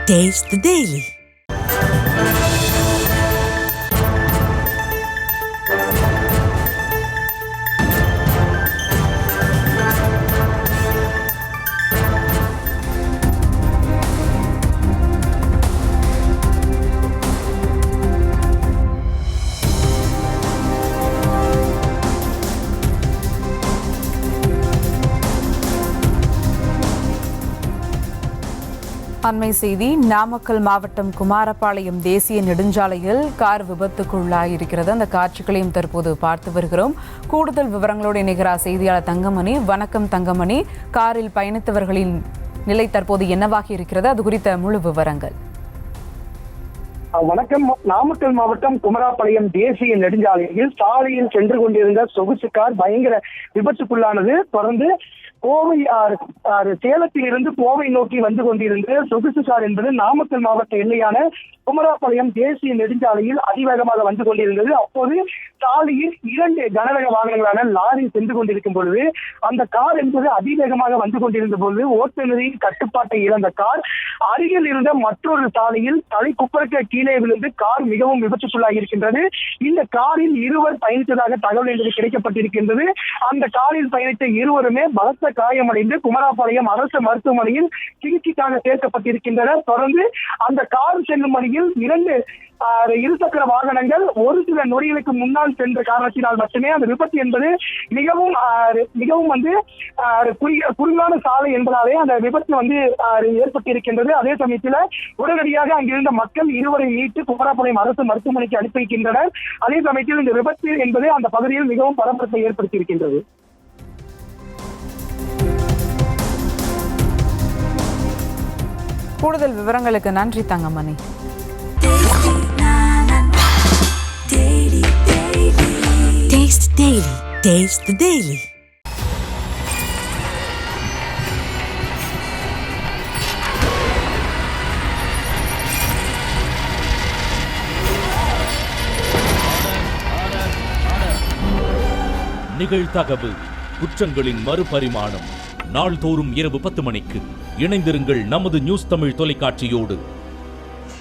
Taste the Daily. அண்மை செய்தி. நாமக்கல் மாவட்டம் குமாரபாளையம் தேசிய நெடுஞ்சாலையில் கார் விபத்துக்குள்ளாயிருக்கிறது. அந்த காட்சிகளையும் தற்போது பார்த்து வருகிறோம். கூடுதல் விவரங்களோடு இணைகிறார் செய்தியாளர் தங்கமணி. வணக்கம் தங்கமணி. காரில் பயணித்தவர்களின் நிலை தற்போது என்னவாகி இருக்கிறது, அது குறித்த முழு விவரங்கள்? வணக்கம். நாமக்கல் மாவட்டம் குமாரபாளையம் தேசிய நெடுஞ்சாலையில் சாலையில் சென்று கொண்டிருந்த சொகுசு கார் பயங்கர விபத்துக்குள்ளானது. தொடர்ந்து சேலத்தில் இருந்து கோவை நோக்கி வந்து கொண்டிருந்த சொகுசு கார் என்பது நாமக்கல் மாவட்ட எல்லையான குமாரபாளையம் தேசிய நெடுஞ்சாலையில் அதிவேகமாக வந்து கொண்டிருந்தது. அப்போது சாலையில் 2 கனரக வாகனங்களான லாரி சென்று கொண்டிருக்கும் பொழுது அந்த கார் என்பது அதிவேகமாக வந்து கொண்டிருந்த பொழுது ஓட்டுநரின் கட்டுப்பாட்டை இழந்த கார் அருகில் இருந்த மற்றொரு சாலையில் தலை குப்பரக்க கீழே விழுந்து கார் மிகவும் விபத்துக்குள்ளாகி இருக்கின்றது. இந்த காரில் 2 பயணித்ததாக தகவல் என்பது கிடைக்கப்பட்டிருக்கின்றது. அந்த காரில் பயணித்த 2 பலத்த காயமடைந்து குமாரபாளையம் அரசு மருத்துவமனையில் சிகிச்சைக்காக சேர்க்கப்பட்டிருக்கின்றனர். தொடர்ந்து அந்த கார் செல்லும் வழியில் 2 இருசக்கர வாகனங்கள் ஒரு சில நொடிகளுக்கு முன்னால் சென்ற காரணத்தினால் மட்டுமே அந்த விபத்து என்பது மிகவும் குறுங்கான சாலை என்பதாலே அந்த விபத்து ஏற்பட்டிருக்கின்றது. அதே சமயத்தில் உடனடியாக அங்கிருந்த மக்கள் 2 மீட்டு குமாரபாளையம் அரசு மருத்துவமனைக்கு அனுப்பி வைக்கின்றனர். அதே சமயத்தில் இந்த விபத்து என்பது அந்த பகுதியில் மிகவும் பரபரப்பை ஏற்படுத்தியிருக்கின்றது. கூடுதல் விவரங்களுக்கு நன்றி Thangamani. Taste the Daily. Taste the Daily. நிகழ்தகவு குற்றங்களின் மறுபரிமாணம். நாள்தோறும் இரவு 10 மணிக்கு இணைந்திருங்கள் நமது நியூஸ் தமிழ் தொலைக்காட்சியோடு.